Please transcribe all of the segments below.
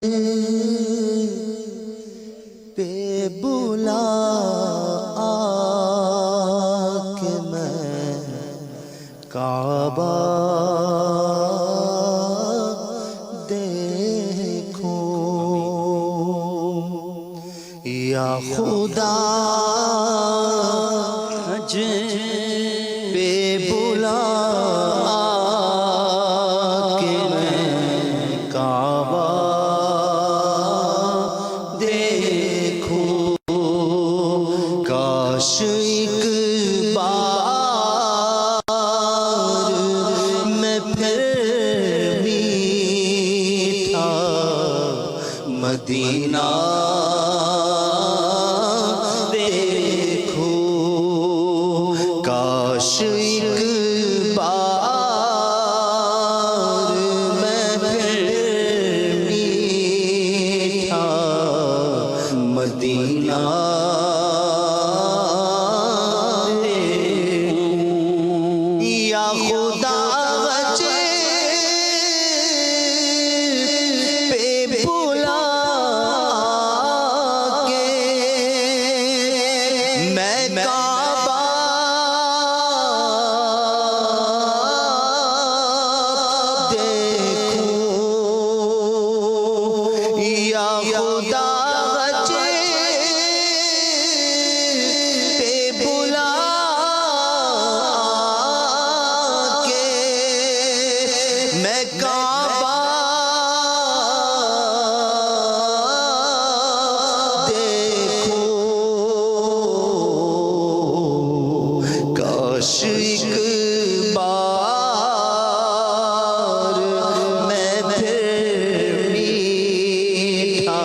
पे बुला आके मैं काबा देखूं या खुदा पे बुला आके मैं काबा काश एक बार मैं फिर मीठा मदीना देखूं। काश एक बार मैं फिर मीठा मदीना या खुदा वजह पे बुला के मैं काबा देखूं या खुदा मैं काबा देखूं। काश एक बार मैं फिर मीठा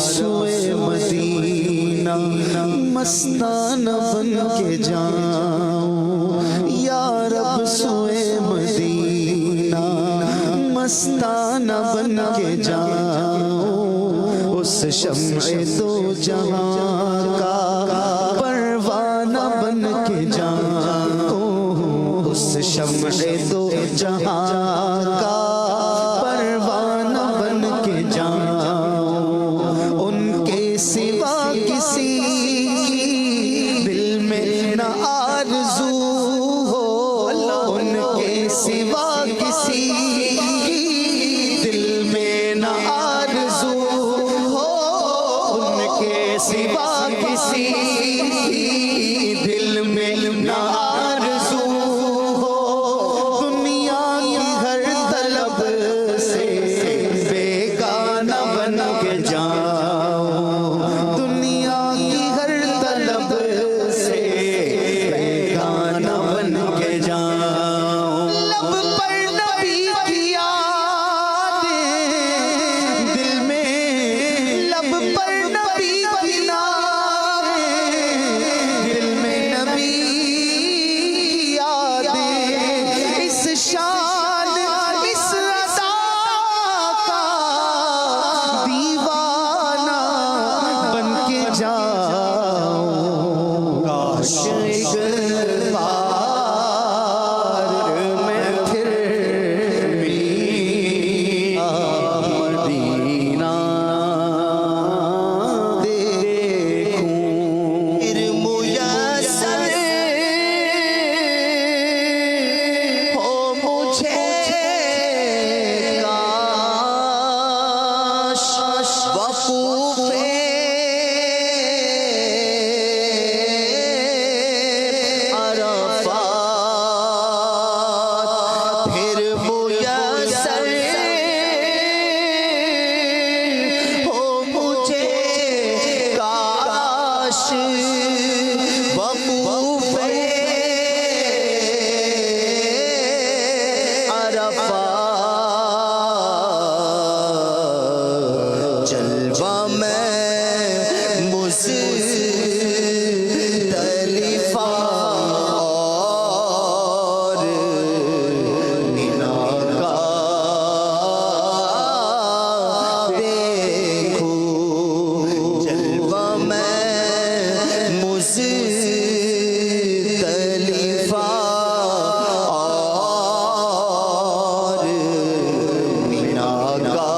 सुए मदीना मस्ताना बन के जाऊं, या रब सुए मदीना मस्ताना बन के जाऊं, उस शम्ए दो जहां का परवाना बन के जाऊं, उस शम्ए दो जहां का परवाना बन के जाऊं, उनके सिवा किसी दिल में न आरज़ू हो, उनके सिवा किसी दिल में न आरज़ू हो, उनके सिवा किसी दिल में न आरज़ू हो, दुनिया की हर तलब से बेगाना बन के जाऊं, दुनिया की हर तलब से बेगाना बन के जाऊं, लब पर नबी की यादें दिल में, लब पर नबी की नामें दिल में, नबी की यादें, इस शान इस अदा का दीवाना बन के जाऊं, काश एक बार मैं फिर भी मदीना देखूं, फिर मुयस्सर हो मुझे काश वक़ूफ़े अरफ़ात, फिर मुयस्सर हो मुझे काश वक़ूफ़े अरफ़ात, जलवा में मुज़दलिफ़ा और मिना का देखूं, जलवा में मुज़दलिफ़ा और मिना का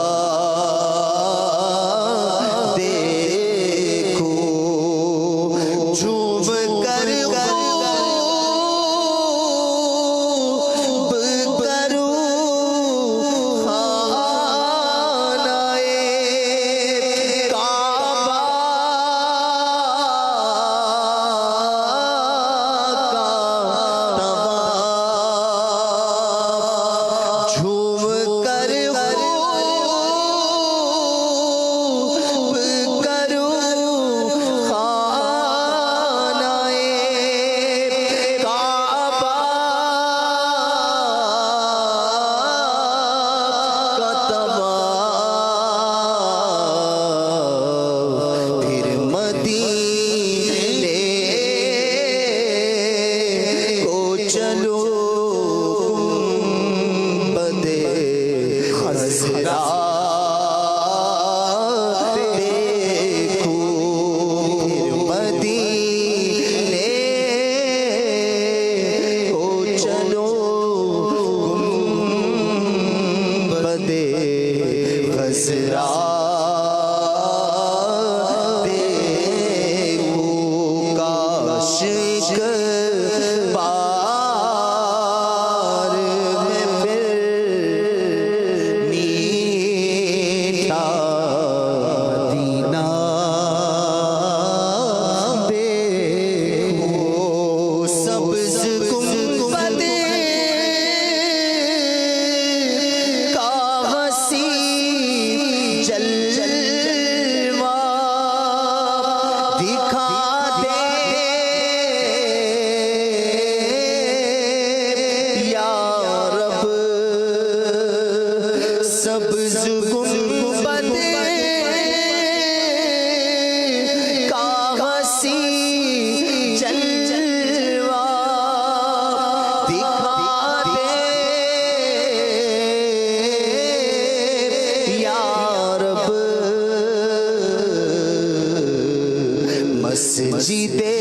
मस्जिदे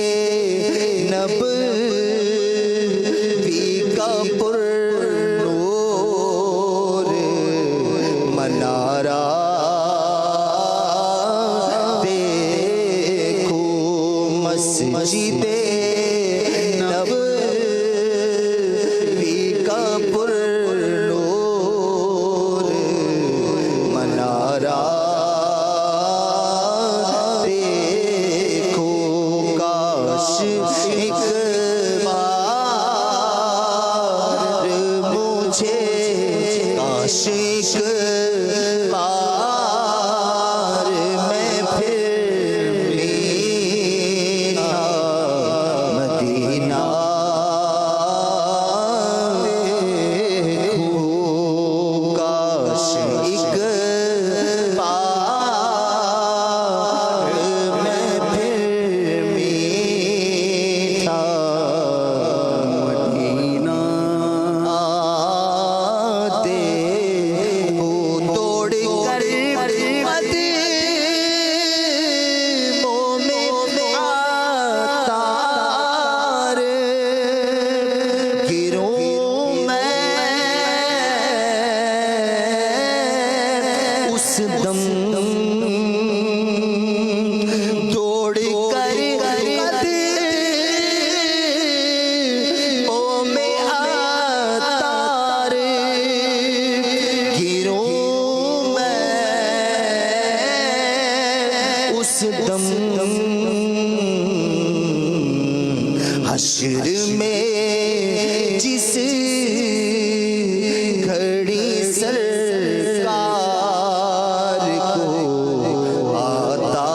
नबवी का पुरनूर मनारा देखो, मस्जिदे नबवी का पुरनूर मनारा देखो। काश एक बार मुझे, काश एक बार मैं फिर मीठा मदीना देखूं। काश एक बार मैं फिर मीठा मदीना देखूं। तोड़ कर कदमों में आतार गिरूं मैं उस दम। तोड़ कर कदमों में आतार गिरूं मैं उस दम। हश्र में जिस घड़ी सरकार को आता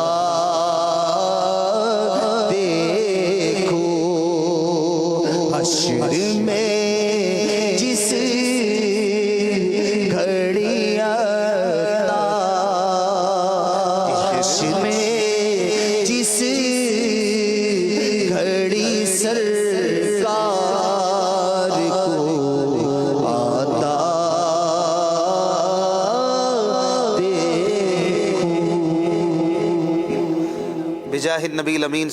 देखो। हश्र में जिस घड़ी आता, हश्र में जिस घड़ी सरकार को आता देखो। बिजाहिन नबी अमीन